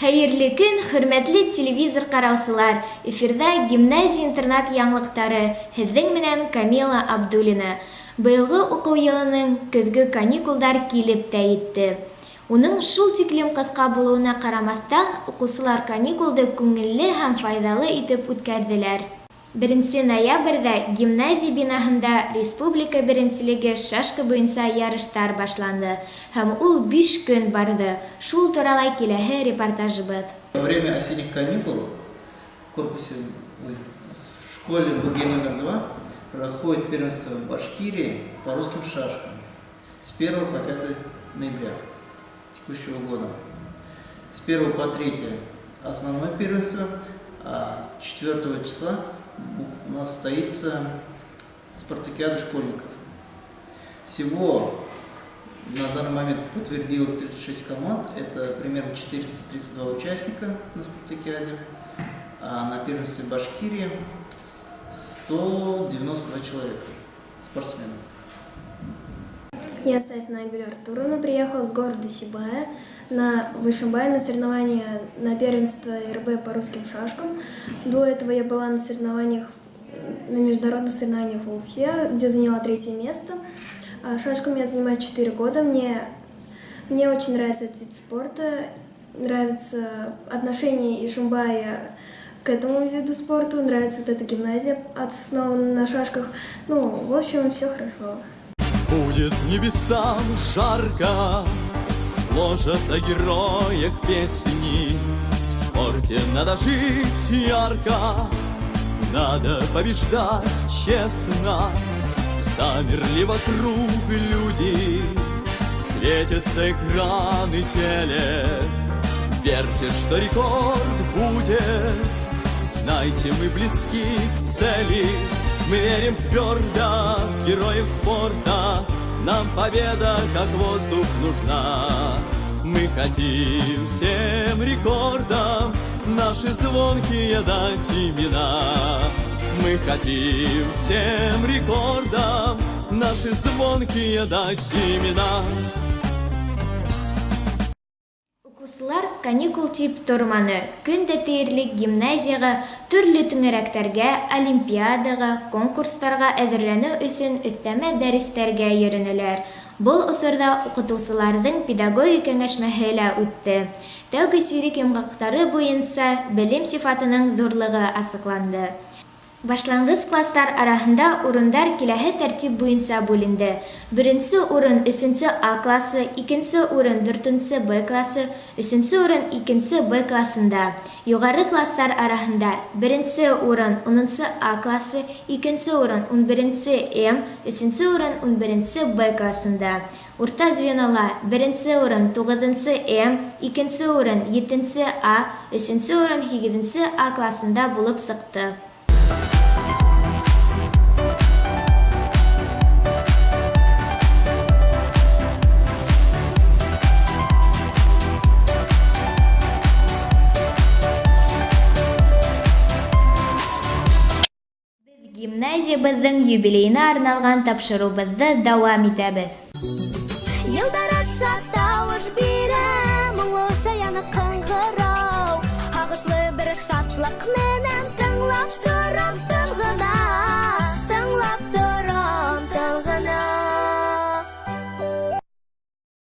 Хәерле көн, хөрмәтле телевизор караусылар. Эфирда гимназия-интернат яңлыктары. Һеҙҙең менән Камила Абдуллина. Быйылғы уҡыу йылының көҙгө каникулдар килеп тә етте. Уның шул тиклем ҡыҫҡа булыуына ҡарамаҫтан, уҡыусылар каникулды күңелле һәм файҙалы итеп үткәрҙеләр. 1 ноябрҙә гимназия бинаһында республика беренселеге шашка буйынса ярыштар башланды һәм ул 5 көн барды. Шул турала киләһе репортажыбыҙ. Во время осенних каникул в корпусе в школе БГ номер 2 проходит первенство в Башкирии по русским шашкам с 1 по 5 ноября текущего года. С 1 по 3 основное первенство, а 4 числа у нас состоится спартакиада школьников. Всего на данный момент подтвердилось 36 команд, это примерно 432 участника на спартакиаде, а на первенстве Башкирии 192 человека, спортсменов. Я Сайфна Альбина Артуровна, приехала с города Сибая в Ишимбай на соревнования на первенство РБ по русским шашкам. До этого я была на соревнованиях, на международных соревнованиях в Уфе, где заняла 3 место. Шашками я занимаюсь 4 года. Мне очень нравится этот вид спорта, нравится отношение Ишимбая к этому виду спорта, нравится вот эта гимназия, основана на шашках. В общем, все хорошо. Будет небесам жарко, сложат о героях песни. В спорте надо жить ярко, надо побеждать честно. Замерли вокруг люди, светятся экраны теле. Верьте, что рекорд будет, знайте, мы близки к цели. Мы верим твердо в героев спорта, нам победа как воздух нужна. Мы хотим всем рекордам наши звонкие дать имена. Мы хотим всем рекордам наши звонкие дать имена. Уҡыусылар каникул тип торманы. Көн дә тиерлек гимназияға, төрлө түңәрәктәргә, олимпиадаға, конкурстарға әҙерләнеү өсөн өҫтәмә дәрестәргә йөрөнөләр. Был осорҙа уҡытыусыларҙың педагогик кәңәшмәһе лә үтте. Тәүге сирек йомғаҡтары буйынса белем сифатының ҙурлығы асыҡланды. Башланғыс класстар араһында урындар киләһе тәртип буйынса бүленде. 1-нсе урын 3-нсе А классы, 2-нсе урын 4-нсе Б классы, 3-нсе урын 2-нсе Б классында. Юғары класстар араһында 1-нсе урын 10-нсы А классы, 2-нсе урын 11-нсе М, 3-нсе урын 11-нсе Б классында. Урта звенола 1-нсе урын 9-нсы М, 2-нсе урын 7-нсе А, 3-нсе урын 8-нсе А классында булып сыҡты. Гимназиябыҙҙың юбилейына арналған тапшырыуыбыҙҙы дауам итәбеҙ. Йылдар аша тауыш бирә, моңло шаяны ҡыңғырау. Һағышлы бер шатлыҡ менән тыңлап торам тылғына, тыңлап торам тылғына.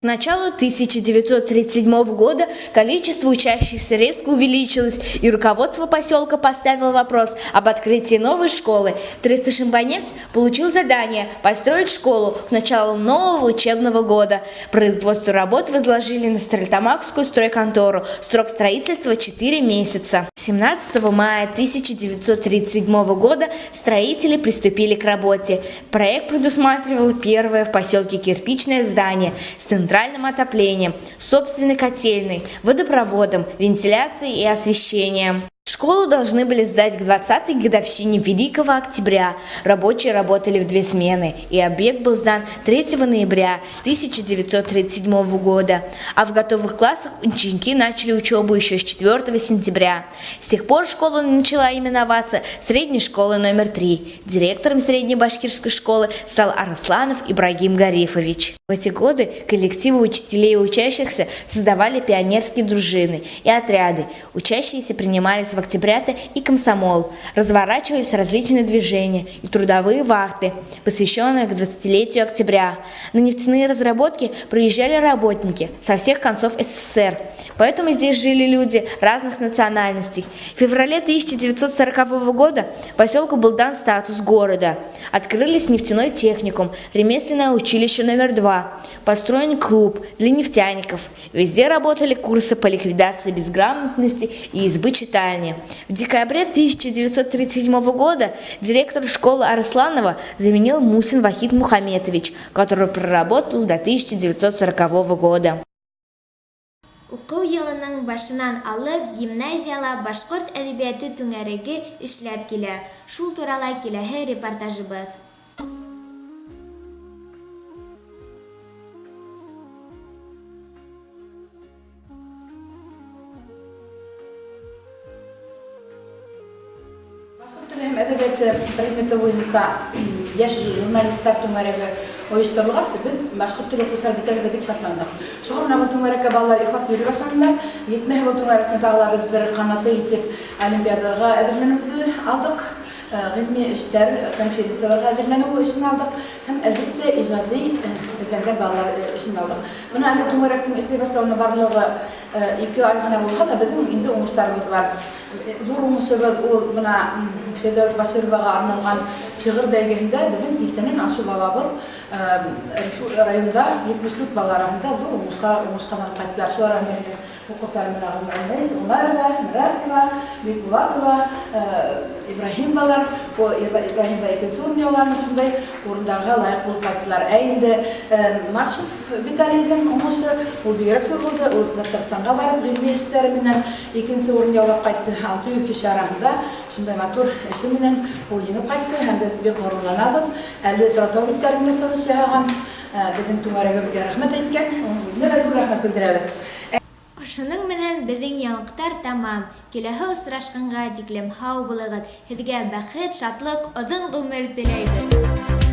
К началу 1937 года количество учащихся резко увеличилось, и руководство поселка поставило вопрос об открытии новой школы. 300 шимбаневц получил задание построить школу к началу нового учебного года. Производство работ возложили на Стерлитамакскую стройконтору. Срок строительства 4 месяца. 17 мая 1937 года строители приступили к работе. Проект предусматривал первое в поселке кирпичное здание с центральным отоплением, собственной котельной, водопроводом, вентиляцией и освещением. Школу должны были сдать к 20-й годовщине Великого Октября. Рабочие работали в 2 смены, и объект был сдан 3 ноября 1937 года. А в готовых классах ученики начали учебу еще с 4 сентября. С тех пор школа начала именоваться Средней школой номер 3. Директором средней башкирской школы стал Арсланов Ибрагим Гарифович. В эти годы коллективы учителей и учащихся создавали пионерские дружины и отряды. Учащиеся принимались в октябрята и комсомол. Разворачивались различные движения и трудовые вахты, посвященные к 20-летию октября. На нефтяные разработки приезжали работники со всех концов СССР. Поэтому здесь жили люди разных национальностей. В феврале 1940 года поселку был дан статус города. Открылись нефтяной техникум, ремесленное училище номер 2. Построен клуб для нефтяников. Везде работали курсы по ликвидации безграмотности и избы читальни. В декабре 1937 года директор школы Арсланова заменил Мусин Вахид Мухаметович, который проработал до 1940 года. Уку елының башынан алып гимназияла башкорт әдәбияты түңәрәге эшләп килә. Шул турала киләһе репортажыбыз. Hem edebiyat предметі бойынша яш журналисттар түңәрәге ойыштырылғас, біз башқұрт тілі оқушылар бітәлі бек шатландық. Шоғыр мына бұл түңәрәкке балалар ихлас үйрі башандар, етмәй бұл түңәрәкне тағылар біз бір қанаты етіп олимпиадаларға әдірленімізді алдық. Ғылми эштәр, конференцияларға әзерләнү өчен алдык һәм әлбәттә иҗади эзләнгән балалар өчен алдык. Моны әле түңәрәктең эшләй башлауына барлыгы 2 ай гына булса да, безнең инде уңышларыбыз бар. Зур уңышыбыз ул мына Фирдәүс Башировага арналган шигырь бәйгесендә безнең тистәнен ашу балабыз районда 74 бала арасында зур уңышка кайттылар. Шулар арасында Укусларым Рагымай, Умарова, Мирасова, Бекбулатова, Ибрахим балар, Ибрахим Байкенсурнияларны шундай урындарға лайық булып кайттылар. Әйінді Маршев Виталийдің уңышы, ул бигрәк зур булды. Ул Татарстанга барып гыйльми эшләре менән 2нче урын яулап кайтты. 600 кеше арасында шундай матур эше менән ул еңеп кайтты һәм без бик горурланабыз. Әле Тротовиттар менә сагыш яһаган безнең түңәрәгә бик рәхмәт әйткән. Менә бу рәхмәт белдерәбез. Шуның менән безнең яңлыктар тамам. Киләһе осрашканга тиклем һау булыгыз. Һезгә бәхет, шатлык, озын гомер теләйбез.